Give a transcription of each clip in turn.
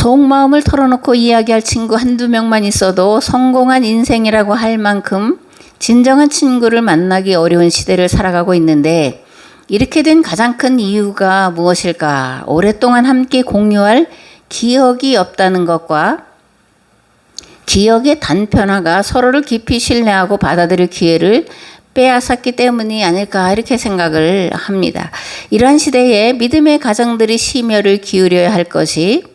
속마음을 털어놓고 이야기할 친구 한두 명만 있어도 성공한 인생이라고 할 만큼 진정한 친구를 만나기 어려운 시대를 살아가고 있는데, 이렇게 된 가장 큰 이유가 무엇일까? 오랫동안 함께 공유할 기억이 없다는 것과 기억의 단편화가 서로를 깊이 신뢰하고 받아들일 기회를 빼앗았기 때문이 아닐까, 이렇게 생각을 합니다. 이러한 시대에 믿음의 가정들이 심혈을 기울여야 할 것이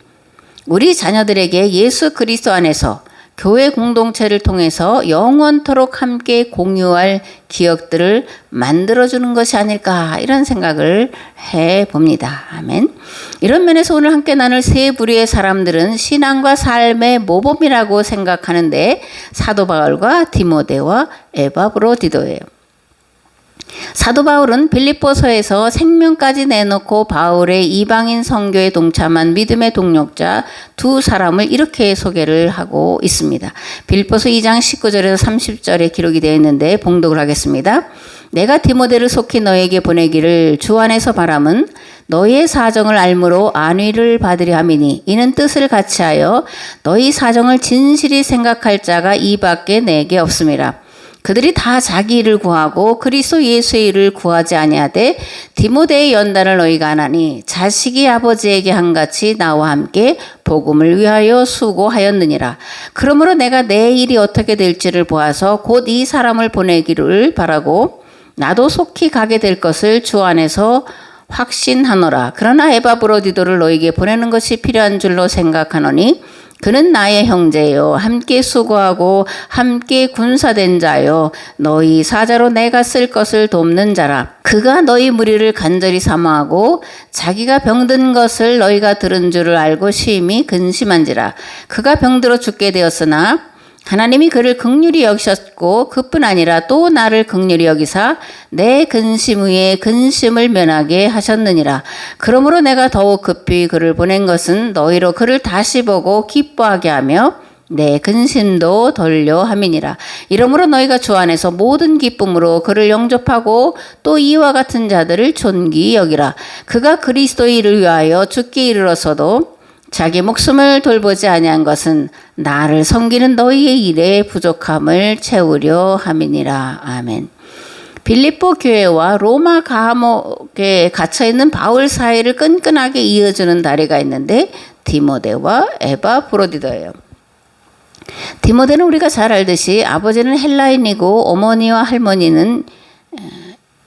우리 자녀들에게 예수 그리스도 안에서 교회 공동체를 통해서 영원토록 함께 공유할 기억들을 만들어주는 것이 아닐까, 이런 생각을 해봅니다. 아멘. 이런 면에서 오늘 함께 나눌 세 부류의 사람들은 신앙과 삶의 모범이라고 생각하는데, 사도 바울과 디모데와 에바브로디도예요. 사도 바울은 빌립보서에서 생명까지 내놓고 바울의 이방인 선교에 동참한 믿음의 동력자 두 사람을 이렇게 소개를 하고 있습니다. 빌립보서 2장 19절에서 30절에 기록이 되어 있는데 봉독을 하겠습니다. 내가 디모데를 속히 너에게 보내기를 주 안에서 바람은 너희의 사정을 알므로 안위를 받으려 함이니, 이는 뜻을 같이하여 너희 사정을 진실히 생각할 자가 이밖에 내게 없음이라. 그들이 다 자기 일을 구하고 그리스도 예수의 일을 구하지 아니하되 디모데의 연단을 너희가 안하니 자식이 아버지에게 한같이 나와 함께 복음을 위하여 수고하였느니라. 그러므로 내가 내 일이 어떻게 될지를 보아서 곧 이 사람을 보내기를 바라고 나도 속히 가게 될 것을 주 안에서 확신하노라. 그러나 에바브로디도를 너에게 보내는 것이 필요한 줄로 생각하노니 그는 나의 형제요, 함께 수고하고 함께 군사된 자요, 너희 사자로 내가 쓸 것을 돕는 자라. 그가 너희 무리를 간절히 사모하고 자기가 병든 것을 너희가 들은 줄을 알고 심히 근심한지라. 그가 병들어 죽게 되었으나 하나님이 그를 긍휼히 여기셨고 그뿐 아니라 또 나를 긍휼히 여기사 내 근심 위에 근심을 면하게 하셨느니라. 그러므로 내가 더욱 급히 그를 보낸 것은 너희로 그를 다시 보고 기뻐하게 하며 내 근심도 덜려 함이니라. 이러므로 너희가 주 안에서 모든 기쁨으로 그를 영접하고 또 이와 같은 자들을 존귀히 여기라. 그가 그리스도의 일을 위하여 죽게 이르러서도 자기 목숨을 돌보지 아니한 것은 나를 섬기는 너희의 일에 부족함을 채우려 함이니라. 아멘. 빌립보 교회와 로마 감옥에 갇혀있는 바울 사이를 끈끈하게 이어주는 다리가 있는데 디모데와 에바브로디도예요. 디모데는 우리가 잘 알듯이 아버지는 헬라인이고 어머니와 할머니는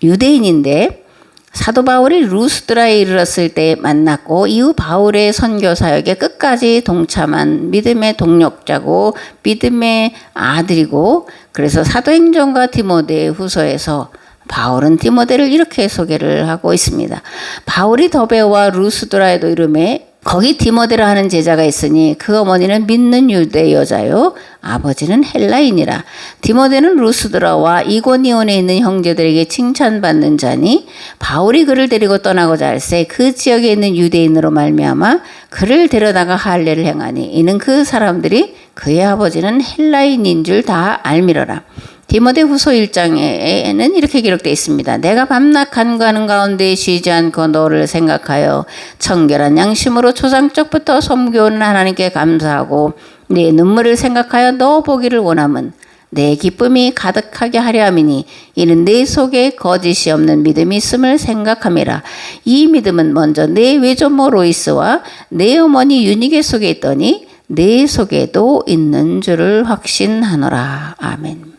유대인인데, 사도 바울이 루스드라에 이르렀을 때 만났고 이후 바울의 선교 사역에 끝까지 동참한 믿음의 동력자고 믿음의 아들이고, 그래서 사도행전과 디모데 후서에서 바울은 디모데를 이렇게 소개를 하고 있습니다. 바울이 더베와 루스드라에도 이름에 거기 디모데라 하는 제자가 있으니 그 어머니는 믿는 유대 여자요 아버지는 헬라인이라. 디모데는 루스드라와 이고니온에 있는 형제들에게 칭찬받는 자니 바울이 그를 데리고 떠나고자 할새 그 지역에 있는 유대인으로 말미암아 그를 데려다가 할례를 행하니 이는 그 사람들이 그의 아버지는 헬라인인 줄 다 알미러라. 디모데 후서 1장에는 이렇게 기록되어 있습니다. 내가 밤낮 간구하는 가운데 쉬지 않고 너를 생각하여 청결한 양심으로 초장적부터 섬겨오는 하나님께 감사하고 내 눈물을 생각하여 너 보기를 원함은 내 기쁨이 가득하게 하려 함이니 이는 내 속에 거짓이 없는 믿음이 있음을 생각함이라. 이 믿음은 먼저 내 외조모 로이스와 내 어머니 유니게 속에 있더니 내 속에도 있는 줄을 확신하노라. 아멘.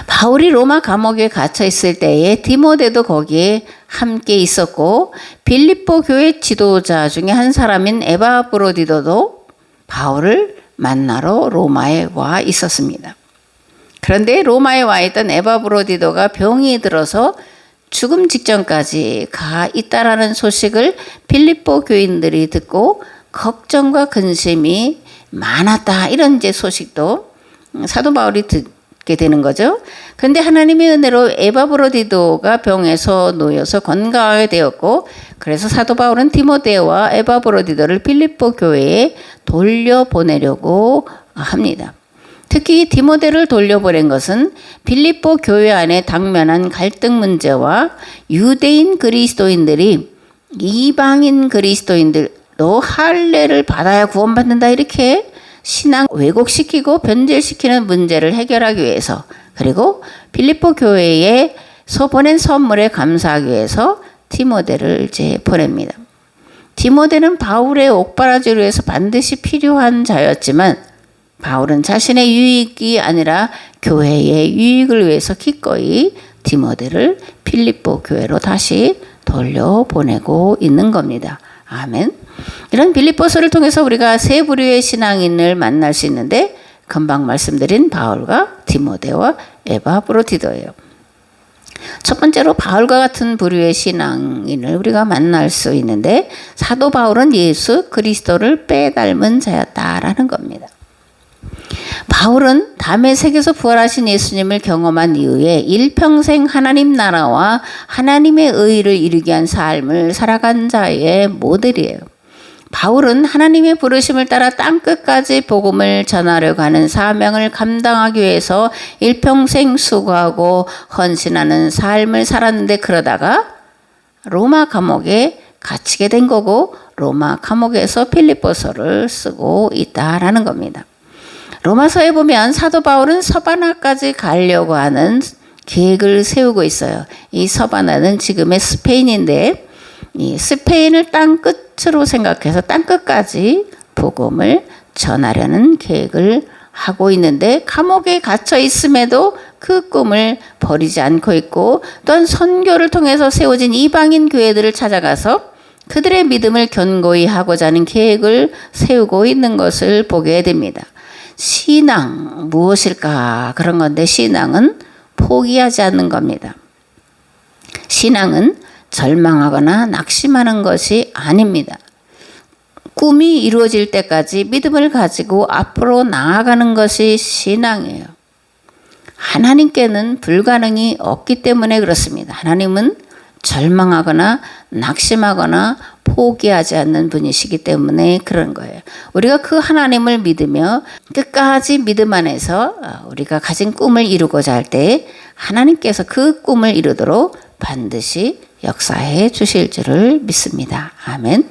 바울이 로마 감옥에 갇혀 있을 때에 디모데도 거기에 함께 있었고, 빌립보 교회 지도자 중에 한 사람인 에바브로디도도 바울을 만나러 로마에 와 있었습니다. 그런데 로마에 와 있던 에바브로디도가 병이 들어서 죽음 직전까지 가 있다라는 소식을 빌립보 교인들이 듣고 걱정과 근심이 많았다, 이런 이제 소식도 사도 바울이 듣게 되는 거죠. 그런데 하나님의 은혜로 에바브로디도가 병에서 놓여서 건강하게 되었고, 그래서 사도 바울은 디모데와 에바브로디도를 빌립보 교회에 돌려보내려고 합니다. 특히 디모데를 돌려보낸 것은 빌립보 교회 안에 당면한 갈등 문제와 유대인 그리스도인들이 이방인 그리스도인들로 너 할례를 받아야 구원받는다 이렇게 신앙 왜곡시키고 변질시키는 문제를 해결하기 위해서, 그리고 빌립보 교회에서 보낸 선물에 감사하기 위해서 디모데를 이제 보냅니다. 디모데는 바울의 옥바라지를 위해서 반드시 필요한 자였지만 바울은 자신의 유익이 아니라 교회의 유익을 위해서 기꺼이 디모데를 빌립보 교회로 다시 돌려보내고 있는 겁니다. 아멘. 이런 빌립보서를 통해서 우리가 세 부류의 신앙인을 만날 수 있는데, 금방 말씀드린 바울과 디모데와 에바브로디도예요. 첫 번째로 바울과 같은 부류의 신앙인을 우리가 만날 수 있는데, 사도 바울은 예수 그리스도를 빼닮은 자였다라는 겁니다. 바울은 담에색에서 부활하신 예수님을 경험한 이후에 일평생 하나님 나라와 하나님의 의를 이루게 한 삶을 살아간 자의 모델이에요. 바울은 하나님의 부르심을 따라 땅끝까지 복음을 전하려고 하는 사명을 감당하기 위해서 일평생 수고하고 헌신하는 삶을 살았는데, 그러다가 로마 감옥에 갇히게 된 거고, 로마 감옥에서 빌립보서를 쓰고 있다라는 겁니다. 로마서에 보면 사도 바울은 서바나까지 가려고 하는 계획을 세우고 있어요. 이 서바나는 지금의 스페인인데, 이 스페인을 땅끝으로 생각해서 땅끝까지 복음을 전하려는 계획을 하고 있는데, 감옥에 갇혀 있음에도 그 꿈을 버리지 않고 있고, 또한 선교를 통해서 세워진 이방인 교회들을 찾아가서 그들의 믿음을 견고히 하고자 하는 계획을 세우고 있는 것을 보게 됩니다. 신앙 무엇일까? 그런 건데, 신앙은 포기하지 않는 겁니다. 신앙은 절망하거나 낙심하는 것이 아닙니다. 꿈이 이루어질 때까지 믿음을 가지고 앞으로 나아가는 것이 신앙이에요. 하나님께는 불가능이 없기 때문에 그렇습니다. 하나님은 절망하거나 낙심하거나 포기하지 않는 분이시기 때문에 그런 거예요. 우리가 그 하나님을 믿으며 끝까지 믿음 안에서 우리가 가진 꿈을 이루고자 할 때 하나님께서 그 꿈을 이루도록 반드시 역사해 주실 줄을 믿습니다. 아멘.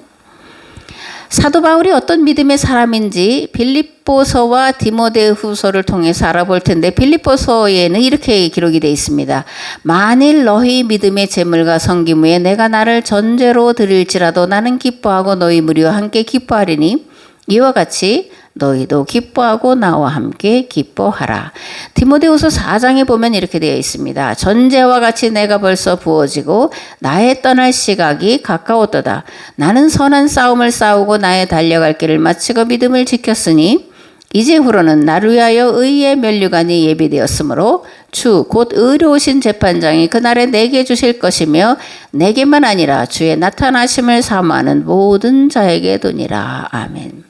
사도 바울이 어떤 믿음의 사람인지 빌립보서와 디모데후서를 통해서 알아볼 텐데, 빌립보서에는 이렇게 기록이 되어 있습니다. 만일 너희 믿음의 재물과 섬김 후에 내가 나를 전제로 드릴지라도 나는 기뻐하고 너희 무리와 함께 기뻐하리니 이와 같이 너희도 기뻐하고 나와 함께 기뻐하라. 디모데후서 4장에 보면 이렇게 되어 있습니다. 전제와 같이 내가 벌써 부어지고 나의 떠날 시각이 가까웠도다. 나는 선한 싸움을 싸우고 나의 달려갈 길을 마치고 믿음을 지켰으니 이제후로는 나를 위하여 의의 면류관이 예비되었으므로 주 곧 의로우신 재판장이 그날에 내게 주실 것이며 내게만 아니라 주의 나타나심을 사모하는 모든 자에게 두니라. 아멘.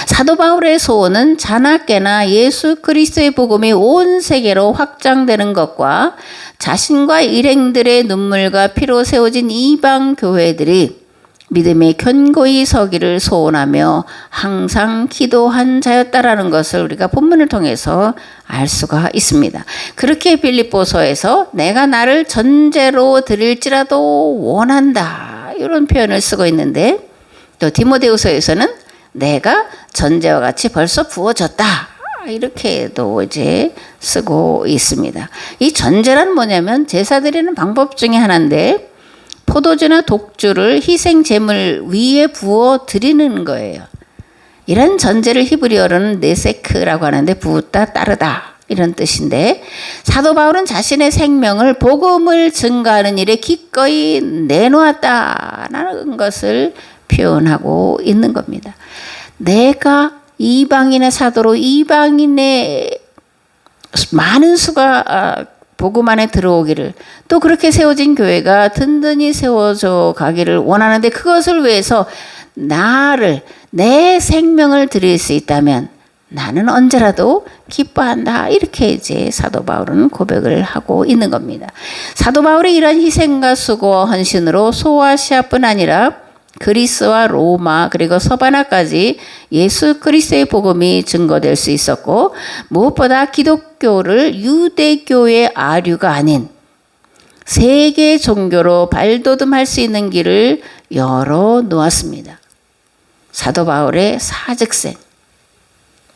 사도 바울의 소원은 자나깨나 예수 그리스도의 복음이 온 세계로 확장되는 것과 자신과 일행들의 눈물과 피로 세워진 이방 교회들이 믿음에 견고히 서기를 소원하며 항상 기도한 자였다라는 것을 우리가 본문을 통해서 알 수가 있습니다. 그렇게 빌립보서에서 내가 나를 전제로 드릴지라도 원한다, 이런 표현을 쓰고 있는데, 또 디모데후서에서는 내가 전제와 같이 벌써 부어졌다, 이렇게도 이제 쓰고 있습니다. 이 전제란 뭐냐면 제사 드리는 방법 중에 하나인데, 포도주나 독주를 희생 제물 위에 부어 드리는 거예요. 이런 전제를 히브리어로는 네세크라고 하는데 부었다, 따르다, 이런 뜻인데, 사도 바울은 자신의 생명을 복음을 증거하는 일에 기꺼이 내놓았다라는 것을 표현하고 있는 겁니다. 내가 이방인의 사도로 이방인의 많은 수가 복음 안에 들어오기를, 또 그렇게 세워진 교회가 든든히 세워져 가기를 원하는데, 그것을 위해서 내 생명을 드릴 수 있다면 나는 언제라도 기뻐한다, 이렇게 이제 사도 바울은 고백을 하고 있는 겁니다. 사도 바울의 이러한 희생과 수고와 헌신으로 소아시아뿐 아니라 그리스와 로마 그리고 서바나까지 예수 그리스도의 복음이 증거될 수 있었고, 무엇보다 기독교를 유대교의 아류가 아닌 세계 종교로 발돋움할 수 있는 길을 열어 놓았습니다. 사도 바울의 사즉생,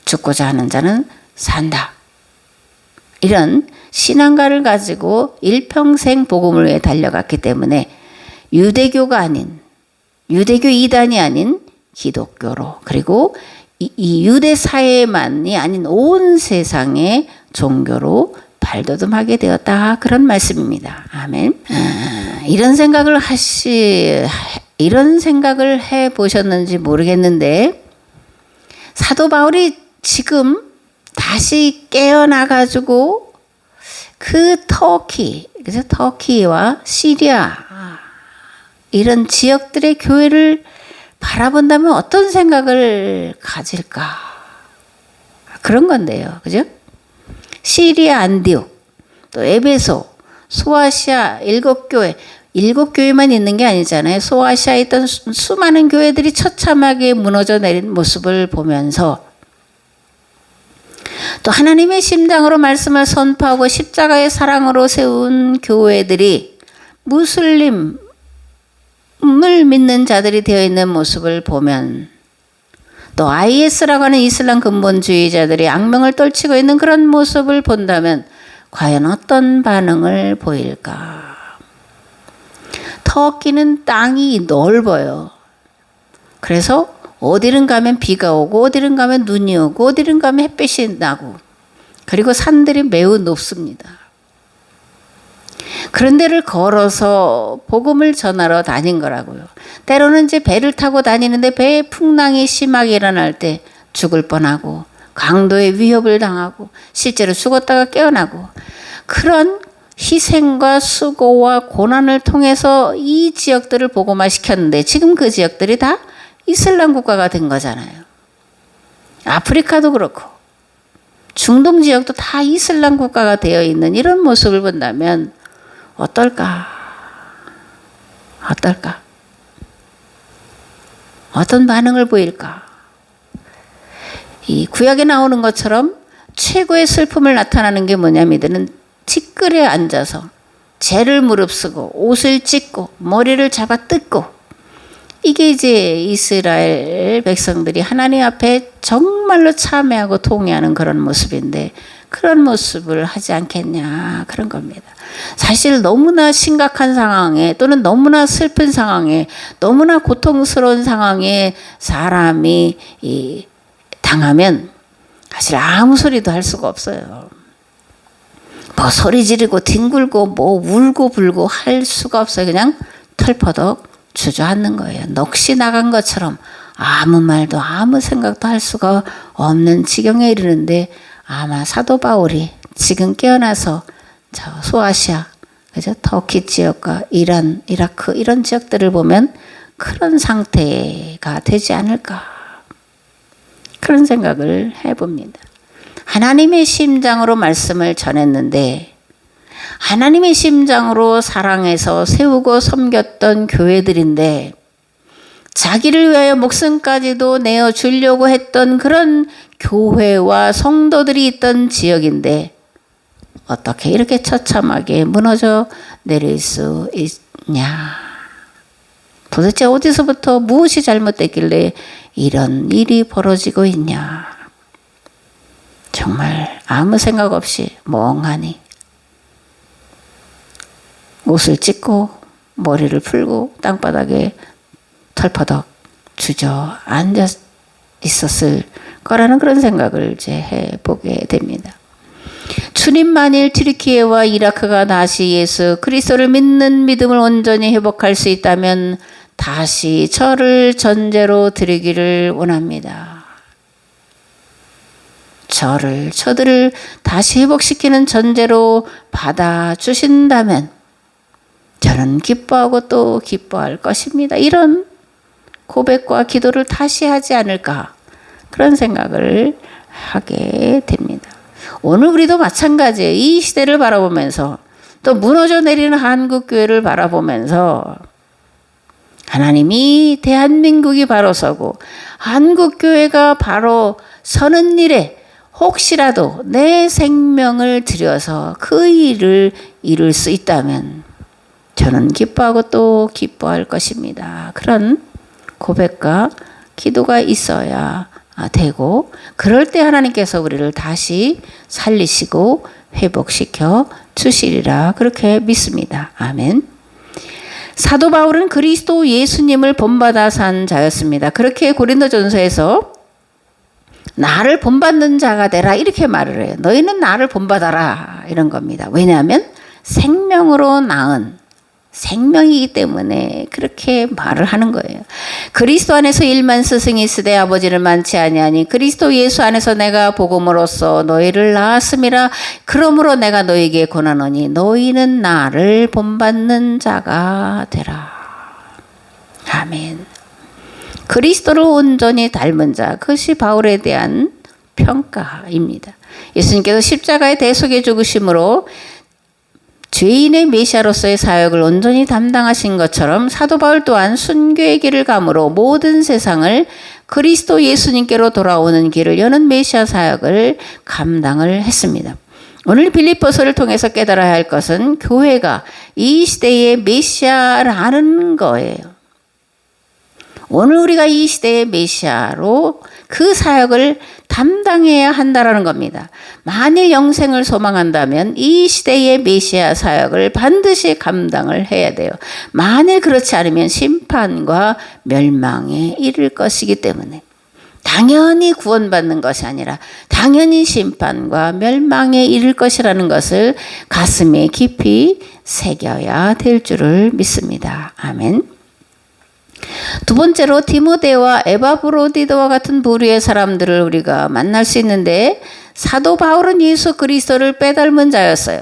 죽고자 하는 자는 산다. 이런 신앙가를 가지고 일평생 복음을 위해 달려갔기 때문에 유대교가 아닌, 유대교 이단이 아닌 기독교로, 그리고 이 유대 사회만이 아닌 온 세상의 종교로 발돋움하게 되었다. 그런 말씀입니다. 아멘. 이런 생각을 해 보셨는지 모르겠는데, 사도 바울이 지금 다시 깨어나가지고 그 터키, 그래서 터키와 시리아 이런 지역들의 교회를 바라본다면 어떤 생각을 가질까? 그런 건데요. 그죠? 시리아 안디옥, 또 에베소, 소아시아 7교회, 7교회만 있는 게 아니잖아요. 소아시아에 있던 수많은 교회들이 처참하게 무너져 내린 모습을 보면서 또 하나님의 심장으로 말씀을 선포하고 십자가의 사랑으로 세운 교회들이 무슬림을 믿는 자들이 되어 있는 모습을 보면, 또 IS라고 하는 이슬람 근본주의자들이 악명을 떨치고 있는 그런 모습을 본다면 과연 어떤 반응을 보일까? 터키는 땅이 넓어요. 그래서 어디든 가면 비가 오고, 어디든 가면 눈이 오고, 어디든 가면 햇빛이 나고, 그리고 산들이 매우 높습니다. 그런 데를 걸어서 복음을 전하러 다닌 거라고요. 때로는 이제 배를 타고 다니는데 배에 풍랑이 심하게 일어날 때 죽을 뻔하고, 강도의 위협을 당하고, 실제로 죽었다가 깨어나고, 그런 희생과 수고와 고난을 통해서 이 지역들을 복음화시켰는데 지금 그 지역들이 다 이슬람 국가가 된 거잖아요. 아프리카도 그렇고 중동 지역도 다 이슬람 국가가 되어 있는 이런 모습을 본다면 어떨까? 어떤 반응을 보일까? 이 구약에 나오는 것처럼 최고의 슬픔을 나타나는 게 뭐냐면 이들은 티끌에 앉아서 죄를 무릅쓰고 옷을 찢고 머리를 잡아 뜯고, 이게 이제 이스라엘 백성들이 하나님 앞에 정말로 참회하고 통회하는 그런 모습인데, 그런 모습을 하지 않겠냐, 그런 겁니다. 사실 너무나 심각한 상황에, 또는 너무나 슬픈 상황에, 너무나 고통스러운 상황에 사람이 당하면 사실 아무 소리도 할 수가 없어요. 뭐 소리 지르고 뒹굴고 뭐 울고 불고 할 수가 없어요. 그냥 털퍼덕 주저앉는 거예요. 넋이 나간 것처럼 아무 말도 아무 생각도 할 수가 없는 지경에 이르는데, 아마 사도 바울이 지금 깨어나서 저 소아시아, 그죠? 터키 지역과 이란, 이라크 이런 지역들을 보면 그런 상태가 되지 않을까, 그런 생각을 해봅니다. 하나님의 심장으로 말씀을 전했는데, 하나님의 심장으로 사랑해서 세우고 섬겼던 교회들인데, 자기를 위하여 목숨까지도 내어주려고 했던 그런 교회와 성도들이 있던 지역인데 어떻게 이렇게 처참하게 무너져 내릴 수 있냐? 도대체 어디서부터 무엇이 잘못됐길래 이런 일이 벌어지고 있냐? 정말 아무 생각 없이 멍하니 옷을 찢고 머리를 풀고 땅바닥에 털퍼덕 주저앉아 있었을 거라는 그런 생각을 이제 해보게 됩니다. 주님, 만일 튀르키예와 이라크가 다시 예수 그리스도를 믿는 믿음을 온전히 회복할 수 있다면 다시 저를 전제로 드리기를 원합니다. 저들을 다시 회복시키는 전제로 받아주신다면 저는 기뻐하고 또 기뻐할 것입니다. 이런 고백과 기도를 다시 하지 않을까, 그런 생각을 하게 됩니다. 오늘 우리도 마찬가지예요. 이 시대를 바라보면서, 또 무너져 내리는 한국교회를 바라보면서 하나님이 대한민국이 바로 서고 한국교회가 바로 서는 일에 혹시라도 내 생명을 들여서 그 일을 이룰 수 있다면 저는 기뻐하고 또 기뻐할 것입니다. 그런 고백과 기도가 있어야 되고, 그럴 때 하나님께서 우리를 다시 살리시고 회복시켜 주시리라 그렇게 믿습니다. 아멘. 사도 바울은 그리스도 예수님을 본받아 산 자였습니다. 그렇게 고린도전서에서 나를 본받는 자가 되라 이렇게 말을 해요. 너희는 나를 본받아라 이런 겁니다. 왜냐하면 생명으로 낳은 생명이기 때문에 그렇게 말을 하는 거예요. 그리스도 안에서 일만 스승이 있으되 아버지를 많지 아니하니 그리스도 예수 안에서 내가 복음으로써 너희를 낳았음이라. 그러므로 내가 너희에게 권하노니 너희는 나를 본받는 자가 되라. 아멘. 그리스도를 온전히 닮은 자, 그것이 바울에 대한 평가입니다. 예수님께서 십자가의 대속의 죽으심으로 죄인의 메시아로서의 사역을 온전히 담당하신 것처럼 사도 바울 또한 순교의 길을 감으로 모든 세상을 그리스도 예수님께로 돌아오는 길을 여는 메시아 사역을 감당을 했습니다. 오늘 빌립보서를 통해서 깨달아야 할 것은 교회가 이 시대의 메시아라는 거예요. 오늘 우리가 이 시대의 메시아로 그 사역을 담당해야 한다라는 겁니다. 만일 영생을 소망한다면 이 시대의 메시아 사역을 반드시 감당을 해야 돼요. 만일 그렇지 않으면 심판과 멸망에 이를 것이기 때문에 당연히 구원받는 것이 아니라 당연히 심판과 멸망에 이를 것이라는 것을 가슴에 깊이 새겨야 될 줄을 믿습니다. 아멘. 두 번째로 디모데와 에바브로디도와 같은 부류의 사람들을 우리가 만날 수 있는데, 사도 바울은 예수 그리스도를 빼닮은 자였어요.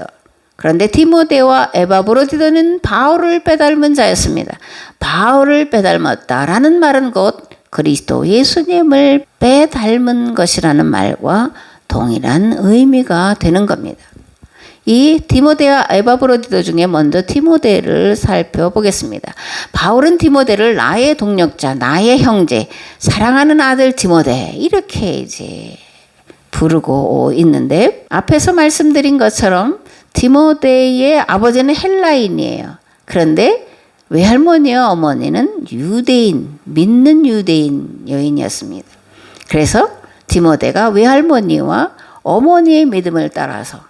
그런데 디모데와 에바브로디도는 바울을 빼닮은 자였습니다. 바울을 빼닮았다라는 말은 곧 그리스도 예수님을 빼닮은 것이라는 말과 동일한 의미가 되는 겁니다. 이 디모데와 에바브로디도 중에 먼저 디모데를 살펴보겠습니다. 바울은 디모데를 나의 동력자, 나의 형제, 사랑하는 아들 디모데 이렇게 이제 부르고 있는데, 앞에서 말씀드린 것처럼 디모데의 아버지는 헬라인이에요. 그런데 외할머니와 어머니는 유대인, 믿는 유대인 여인이었습니다. 그래서 디모데가 외할머니와 어머니의 믿음을 따라서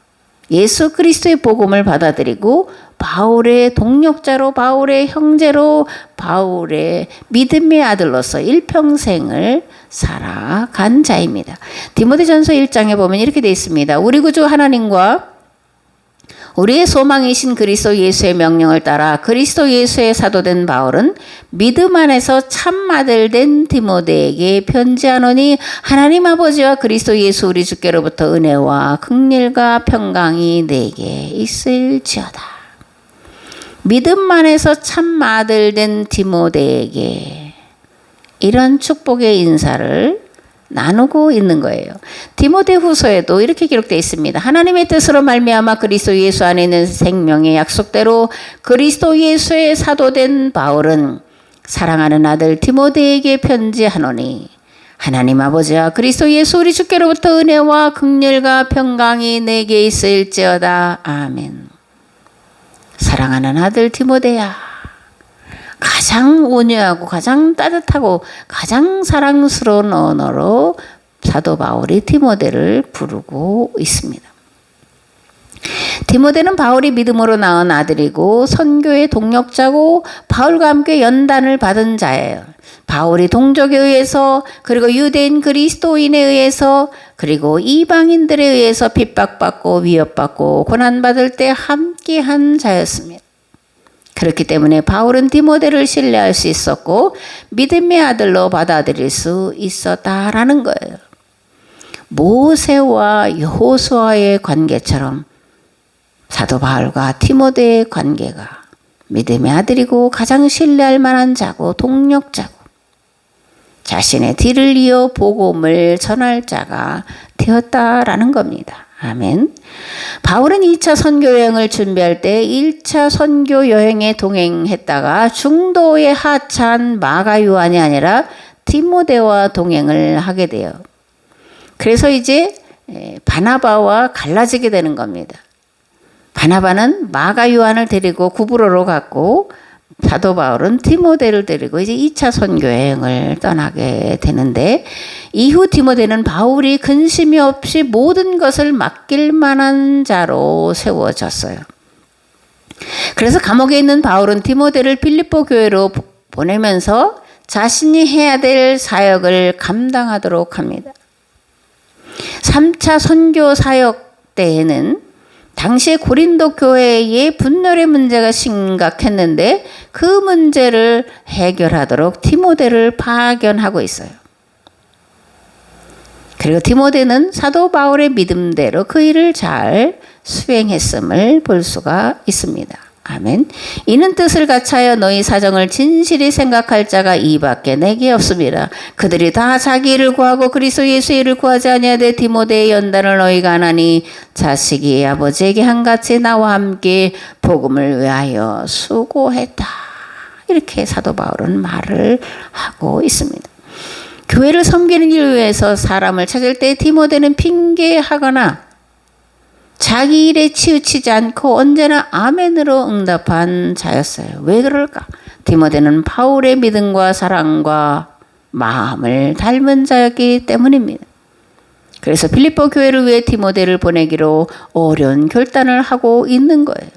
예수 그리스도의 복음을 받아들이고 바울의 동력자로, 바울의 형제로, 바울의 믿음의 아들로서 일평생을 살아간 자입니다. 디모데전서 1장에 보면 이렇게 되어 있습니다. 우리 구주 하나님과 우리의 소망이신 그리스도 예수의 명령을 따라 그리스도 예수의 사도된 바울은 믿음 안에서 참 아들 된 디모데에게 편지하노니 하나님 아버지와 그리스도 예수 우리 주께로부터 은혜와 긍휼과 평강이 내게 있을지어다. 믿음 안에서 참 아들 된 디모데에게 이런 축복의 인사를 나누고 있는 거예요. 디모데후서에도 이렇게 기록되어 있습니다. 하나님의 뜻으로 말미암아 그리스도 예수 안에 있는 생명의 약속대로 그리스도 예수의 사도된 바울은 사랑하는 아들 디모데에게 편지하노니 하나님 아버지와 그리스도 예수 우리 주께로부터 은혜와 긍휼과 평강이 내게 있을지어다. 아멘. 사랑하는 아들 디모데야, 가장 온유하고 가장 따뜻하고 가장 사랑스러운 언어로 사도 바울이 디모데를 부르고 있습니다. 디모데는 바울이 믿음으로 낳은 아들이고 선교의 동력자고 바울과 함께 연단을 받은 자예요. 바울이 동족에 의해서, 그리고 유대인 그리스도인에 의해서, 그리고 이방인들에 의해서 핍박받고 위협받고 고난받을 때 함께한 자였습니다. 그렇기 때문에 바울은 디모데를 신뢰할 수 있었고 믿음의 아들로 받아들일 수 있었다라는 거예요. 모세와 여호수아의 관계처럼 사도 바울과 디모데의 관계가 믿음의 아들이고 가장 신뢰할 만한 자고 동력자고 자신의 뒤를 이어 복음을 전할 자가 되었다라는 겁니다. 아멘. 바울은 2차 선교 여행을 준비할 때 1차 선교 여행에 동행했다가 중도에 하차한 마가 요한이 아니라 디모데와 동행을 하게 돼요. 그래서 이제 바나바와 갈라지게 되는 겁니다. 바나바는 마가 요한을 데리고 구브로로 갔고 사도 바울은 디모데를 데리고 이제 2차 선교 여행을 떠나게 되는데, 이후 디모데는 바울이 근심이 없이 모든 것을 맡길 만한 자로 세워졌어요. 그래서 감옥에 있는 바울은 디모데를 필립보 교회로 보내면서 자신이 해야 될 사역을 감당하도록 합니다. 3차 선교 사역 때에는 당시에 고린도 교회의 분열의 문제가 심각했는데 그 문제를 해결하도록 디모데를 파견하고 있어요. 그리고 디모데는 사도 바울의 믿음대로 그 일을 잘 수행했음을 볼 수가 있습니다. 아멘. 이는 뜻을 같이하여 너희 사정을 진실히 생각할 자가 이밖에 내게 없습니다. 그들이 다 자기 일을 구하고 그리스도 예수의 일을 구하지 아니하되 디모데의 연단을 너희가 하나니 자식이 아버지에게 한같이 나와 함께 복음을 위하여 수고했다. 이렇게 사도 바울은 말을 하고 있습니다. 교회를 섬기는 일을 위해서 사람을 찾을 때 디모데는 핑계하거나 자기 일에 치우치지 않고 언제나 아멘으로 응답한 자였어요. 왜 그럴까? 디모데는 바울의 믿음과 사랑과 마음을 닮은 자였기 때문입니다. 그래서 필립보 교회를 위해 디모데를 보내기로 어려운 결단을 하고 있는 거예요.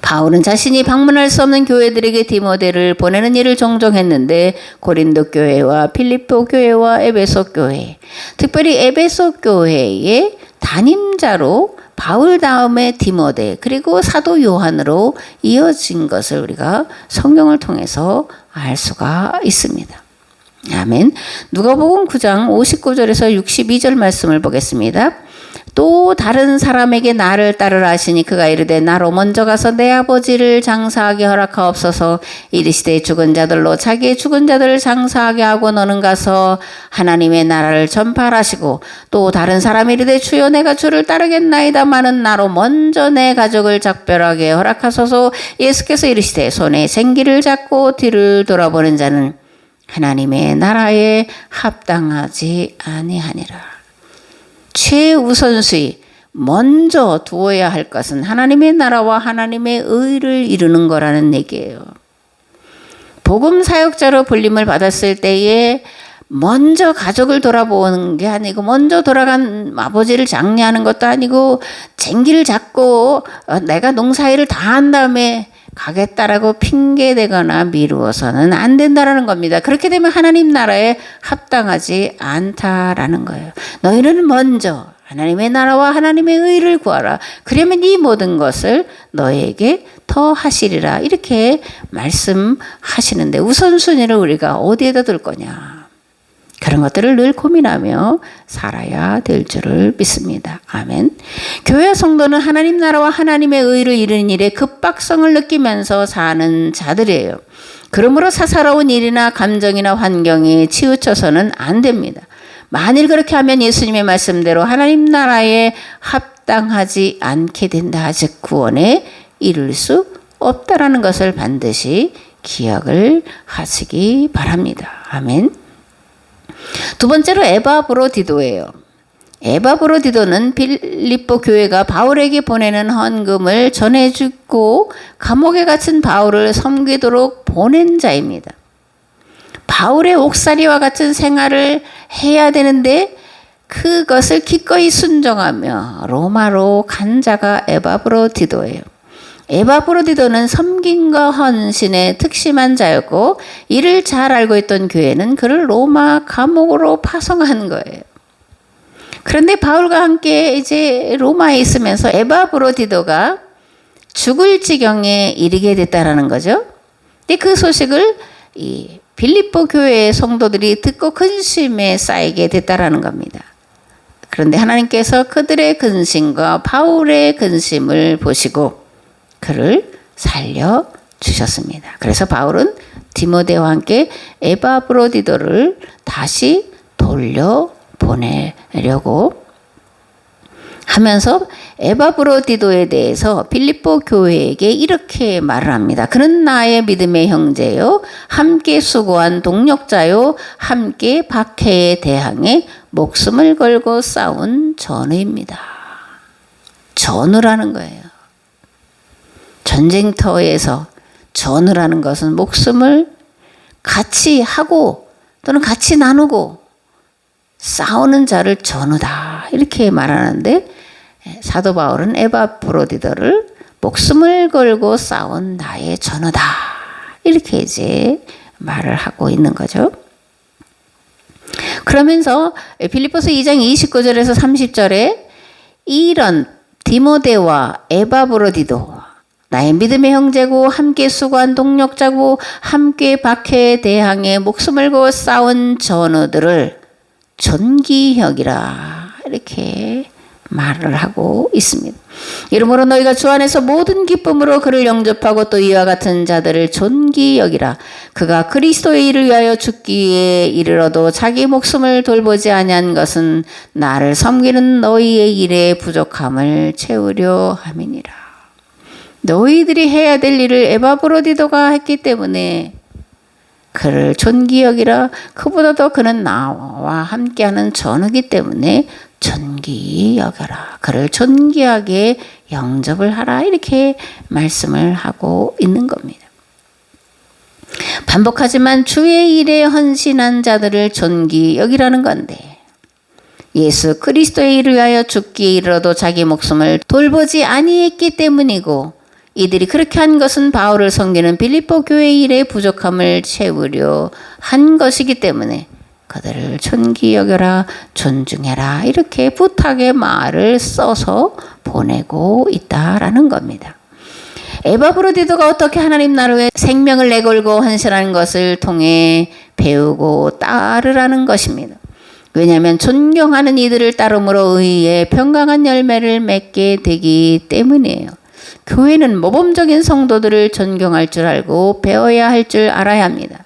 바울은 자신이 방문할 수 없는 교회들에게 디모데를 보내는 일을 종종 했는데 고린도 교회와 필립보 교회와 에베소 교회, 특별히 에베소 교회의 담임자로 바울 다음에 디모데 그리고 사도 요한으로 이어진 것을 우리가 성경을 통해서 알 수가 있습니다. 아멘. 누가복음 9장 59절에서 62절 말씀을 보겠습니다. 또 다른 사람에게 나를 따르라 하시니 그가 이르되 나로 먼저 가서 내 아버지를 장사하게 허락하옵소서. 이르시되 죽은 자들로 자기의 죽은 자들을 장사하게 하고 너는 가서 하나님의 나라를 전파하시고, 또 다른 사람이 이르되 주여 내가 주를 따르겠나이다마는 나로 먼저 내 가족을 작별하게 허락하소서. 예수께서 이르시되 손에 생기를 잡고 뒤를 돌아보는 자는 하나님의 나라에 합당하지 아니하니라. 최우선순위 먼저 두어야 할 것은 하나님의 나라와 하나님의 의를 이루는 거라는 얘기예요. 복음 사역자로 불림을 받았을 때에 먼저 가족을 돌아보는 게 아니고, 먼저 돌아간 아버지를 장례하는 것도 아니고, 쟁기를 잡고 내가 농사일을 다 한 다음에 가겠다라고 핑계대거나 미루어서는 안 된다라는 겁니다. 그렇게 되면 하나님 나라에 합당하지 않다라는 거예요. 너희는 먼저 하나님의 나라와 하나님의 의를 구하라. 그러면 이 모든 것을 너희에게 더 하시리라. 이렇게 말씀하시는데 우선순위를 우리가 어디에다 둘 거냐. 그런 것들을 늘 고민하며 살아야 될 줄을 믿습니다. 아멘. 교회 성도는 하나님 나라와 하나님의 의를 이루는 일에 급박성을 느끼면서 사는 자들이에요. 그러므로 사사로운 일이나 감정이나 환경에 치우쳐서는 안 됩니다. 만일 그렇게 하면 예수님의 말씀대로 하나님 나라에 합당하지 않게 된다. 즉 구원에 이룰 수 없다라는 것을 반드시 기억을 하시기 바랍니다. 아멘. 두 번째로 에바브로디도예요. 에바브로디도는 필립보 교회가 바울에게 보내는 헌금을 전해주고 감옥에 갇힌 바울을 섬기도록 보낸 자입니다. 바울의 옥살이와 같은 생활을 해야 되는데 그것을 기꺼이 순종하며 로마로 간 자가 에바브로디도예요. 에바브로디도는 섬김과 헌신에 특심한 자였고, 이를 잘 알고 있던 교회는 그를 로마 감옥으로 파송한 거예요. 그런데 바울과 함께 이제 로마에 있으면서 에바브로디도가 죽을 지경에 이르게 됐다라는 거죠. 근데 그 소식을 이 빌립보 교회의 성도들이 듣고 근심에 쌓이게 됐다라는 겁니다. 그런데 하나님께서 그들의 근심과 바울의 근심을 보시고 그를 살려주셨습니다. 그래서 바울은 디모데와 함께 에바브로디도를 다시 돌려보내려고 하면서 에바브로디도에 대해서 필립보 교회에게 이렇게 말을 합니다. 그는 나의 믿음의 형제요, 함께 수고한 동력자요, 함께 박해에 대항해 목숨을 걸고 싸운 전우입니다. 전우라는 거예요. 전쟁터에서 전우라는 것은 목숨을 같이 하고 또는 같이 나누고 싸우는 자를 전우다 이렇게 말하는데, 사도 바울은 에바브로디도를 목숨을 걸고 싸운 나의 전우다 이렇게 이제 말을 하고 있는 거죠. 그러면서 빌립보서 2장 29절에서 30절에 이런 디모데와 에바브로디도 나의 믿음의 형제고 함께 수고한 동력자고 함께 박해에 대항해 목숨을 걸고 싸운 전우들을 존귀히 여기라 이렇게 말을 하고 있습니다. 이러므로 너희가 주 안에서 모든 기쁨으로 그를 영접하고 또 이와 같은 자들을 존귀히 여기라. 그가 그리스도의 일을 위하여 죽기에 이르러도 자기 목숨을 돌보지 아니한 것은 나를 섬기는 너희의 일의 부족함을 채우려 함이니라. 너희들이 해야 될 일을 에바브로디도가 했기 때문에 그를 존귀히 여기라. 그보다도 그는 나와 함께하는 전우이기 때문에 존귀히 여겨라. 그를 존귀하게 영접을 하라. 이렇게 말씀을 하고 있는 겁니다. 반복하지만 주의 일에 헌신한 자들을 존귀히 여기라는 건데, 예수 그리스도의 일을 위하여 죽기에 이르러도 자기 목숨을 돌보지 아니했기 때문이고, 이들이 그렇게 한 것은 바울을 섬기는 빌립보 교회 일의 부족함을 채우려 한 것이기 때문에 그들을 존귀히 여겨라, 존중해라 이렇게 부탁의 말을 써서 보내고 있다라는 겁니다. 에바브로디도가 어떻게 하나님 나라에 생명을 내걸고 헌신하는 것을 통해 배우고 따르라는 것입니다. 왜냐하면 존경하는 이들을 따름으로 의의 평강한 열매를 맺게 되기 때문이에요. 교회는 모범적인 성도들을 존경할 줄 알고 배워야 할 줄 알아야 합니다.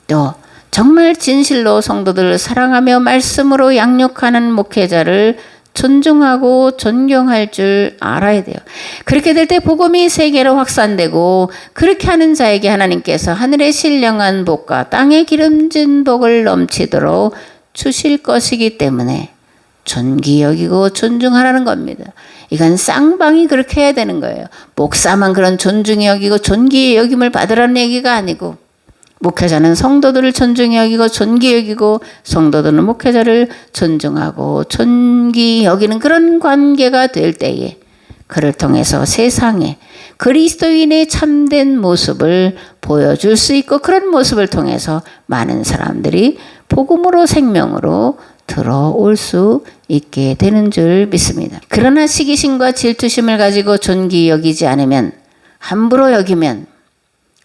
또 정말 진실로 성도들을 사랑하며 말씀으로 양육하는 목회자를 존중하고 존경할 줄 알아야 돼요. 그렇게 될 때 복음이 세계로 확산되고, 그렇게 하는 자에게 하나님께서 하늘의 신령한 복과 땅의 기름진 복을 넘치도록 주실 것이기 때문에 존귀히 여기고 존중하라는 겁니다. 이건 쌍방이 그렇게 해야 되는 거예요. 목사만 그런 존중히 여기고 존귀히 여김을 받으라는 얘기가 아니고, 목회자는 성도들을 존중히 여기고 존귀히 여기고, 성도들은 목회자를 존중하고 존귀히 여기는 그런 관계가 될 때에 그를 통해서 세상에 그리스도인의 참된 모습을 보여줄 수 있고, 그런 모습을 통해서 많은 사람들이 복음으로 생명으로 들어올 수 있게 되는 줄 믿습니다. 그러나 시기심과 질투심을 가지고 존귀히 여기지 않으면, 함부로 여기면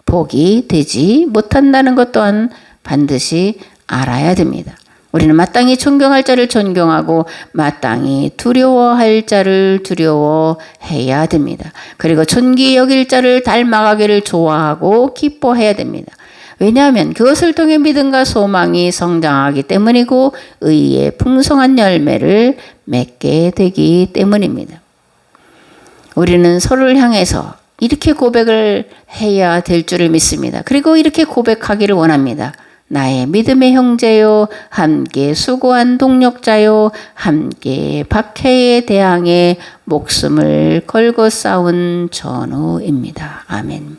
복이 되지 못한다는 것 또한 반드시 알아야 됩니다. 우리는 마땅히 존경할 자를 존경하고 마땅히 두려워할 자를 두려워해야 됩니다. 그리고 존귀히 여길 자를 닮아가기를 좋아하고 기뻐해야 됩니다. 왜냐하면 그것을 통해 믿음과 소망이 성장하기 때문이고 의의 풍성한 열매를 맺게 되기 때문입니다. 우리는 서로를 향해서 이렇게 고백을 해야 될 줄을 믿습니다. 그리고 이렇게 고백하기를 원합니다. 나의 믿음의 형제요, 함께 수고한 동력자요, 함께 박해에 대항해 목숨을 걸고 싸운 전우입니다. 아멘.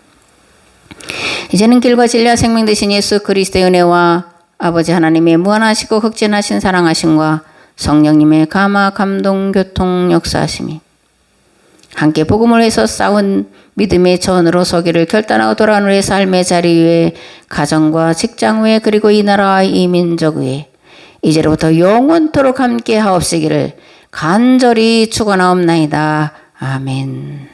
이제는 길과 진리와 생명 되신 예수 그리스도의 은혜와 아버지 하나님의 무한하시고 극진하신 사랑하심과 성령님의 감화 감동 교통 역사하심이 함께 복음을 위해서 싸운 믿음의 전으로 서기를 결단하고 돌아온 우리의 삶의 자리 위에, 가정과 직장 위에, 그리고 이 나라와 이 민족 위에 이제로부터 영원토록 함께 하옵시기를 간절히 축원하옵나이다. 아멘.